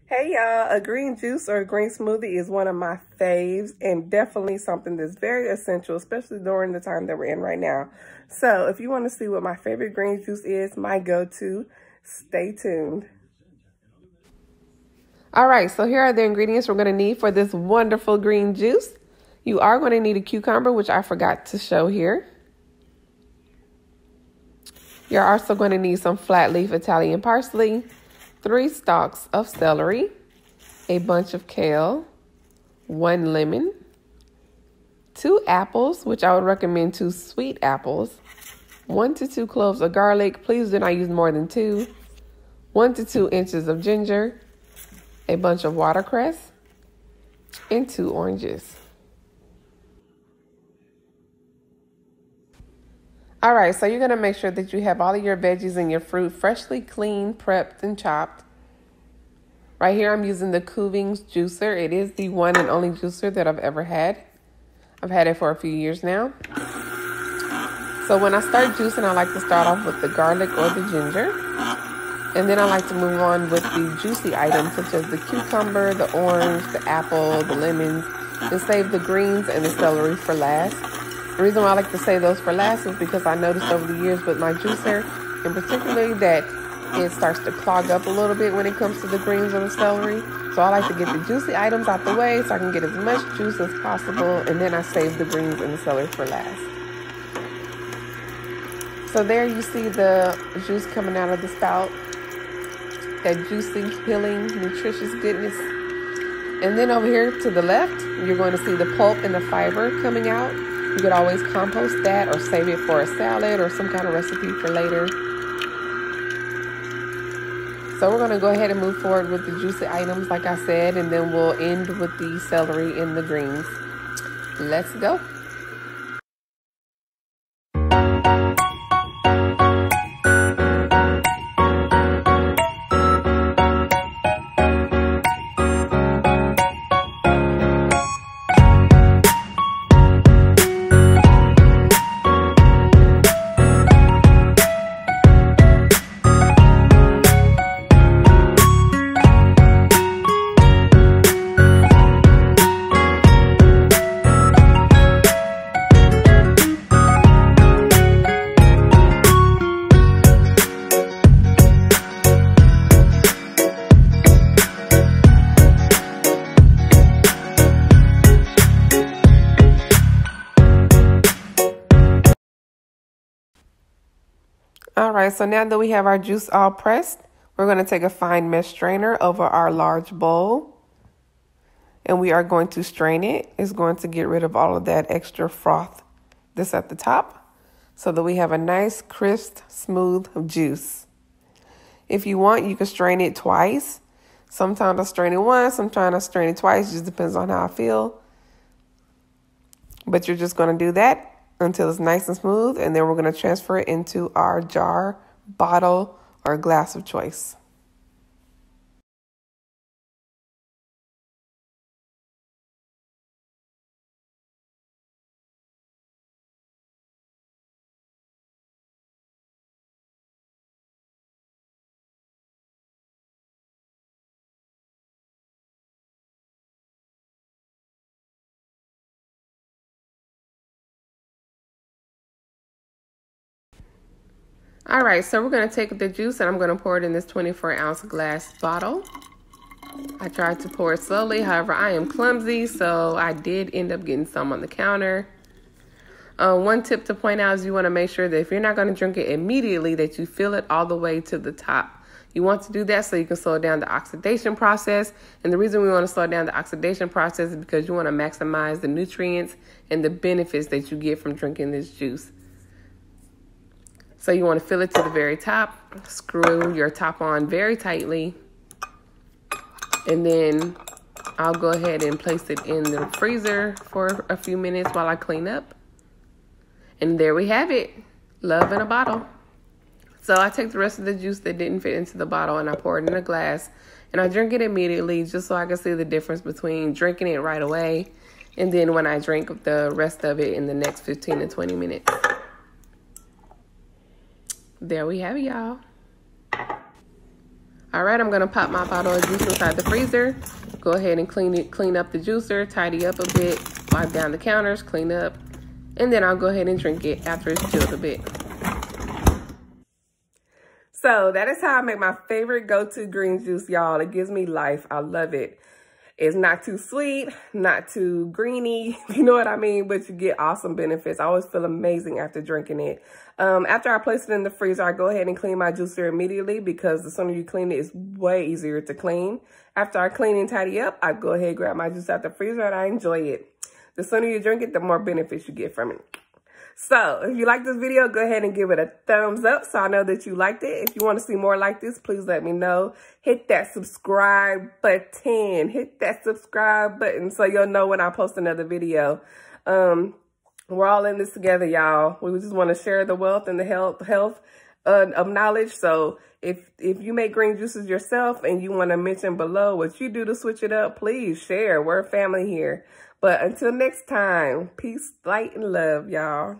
Hey y'all, a green juice or a green smoothie is one of my faves and definitely something that's very essential, especially during the time that we're in right now. So if you want to see what my favorite green juice is, my go-to, stay tuned. All right, so here are the ingredients we're going to need for this wonderful green juice. You are going to need a cucumber, which I forgot to show here. You're also going to need some flat leaf Italian parsley, 3 stalks of celery, a bunch of kale, 1 lemon, 2 apples, which I would recommend 2 sweet apples, 1 to 2 cloves of garlic. Please do not use more than 2. 1 to 2 inches of ginger, a bunch of watercress, and 2 oranges. All right, so you're going to make sure that you have all of your veggies and your fruit freshly cleaned, prepped, and chopped. Right here, I'm using the Cuvings juicer. It is the one and only juicer that I've ever had. I've had it for a few years now. So when I start juicing, I like to start off with the garlic or the ginger. And then I like to move on with the juicy items, such as the cucumber, the orange, the apple, the lemons, and save the greens and the celery for last. The reason why I like to save those for last is because I noticed over the years with my juicer, and particularly that it starts to clog up a little bit when it comes to the greens or the celery. So I like to get the juicy items out the way so I can get as much juice as possible, and then I save the greens and the celery for last. So there you see the juice coming out of the spout, that juicy, healing, nutritious goodness. And then over here to the left, you're going to see the pulp and the fiber coming out. You could always compost that or save it for a salad or some kind of recipe for later. So we're going to go ahead and move forward with the juicy items, like I said, and then we'll end with the celery and the greens. Let's go. All right, so now that we have our juice all pressed, we're going to take a fine mesh strainer over our large bowl, and we are going to strain it. It's going to get rid of all of that extra froth that's at the top so that we have a nice, crisp, smooth juice. If you want, you can strain it twice. Sometimes I strain it once, sometimes I strain it twice. It just depends on how I feel. But you're just going to do that until it's nice and smooth, and then we're going to transfer it into our jar, bottle, or glass of choice. All right, so we're going to take the juice and I'm going to pour it in this 24-ounce glass bottle. I tried to pour it slowly. However, I am clumsy, so I did end up getting some on the counter. One tip to point out is you want to make sure that if you're not going to drink it immediately, that you fill it all the way to the top. You want to do that so you can slow down the oxidation process. And the reason we want to slow down the oxidation process is because you want to maximize the nutrients and the benefits that you get from drinking this juice. So you want to fill it to the very top, screw your top on very tightly, and then I'll go ahead and place it in the freezer for a few minutes while I clean up. And there we have it, love in a bottle. So I take the rest of the juice that didn't fit into the bottle and I pour it in a glass, and I drink it immediately just so I can see the difference between drinking it right away and then when I drink the rest of it in the next 15 to 20 minutes. There we have it, y'all. All right, I'm gonna pop my bottle of juice inside the freezer. Go ahead and clean up the juicer, tidy up a bit, wipe down the counters, clean up, and then I'll go ahead and drink it after it's chilled a bit. So that is how I make my favorite go-to green juice, y'all. It gives me life. I love it. It's not too sweet, not too greeny, you know what I mean? But you get awesome benefits. I always feel amazing after drinking it. After I place it in the freezer, I go ahead and clean my juicer immediately because the sooner you clean it, it's way easier to clean. After I clean and tidy up, I go ahead and grab my juice out the freezer and I enjoy it. The sooner you drink it, the more benefits you get from it. So if you like this video, go ahead and give it a thumbs up so I know that you liked it. If you want to see more like this, please let me know. Hit that subscribe button. Hit that subscribe button so you'll know when I post another video. We're all in this together, y'all. We just want to share the wealth and the health of knowledge. So if you make green juices yourself and you want to mention below what you do to switch it up, please share. We're family here. But until next time, peace, light, and love, y'all.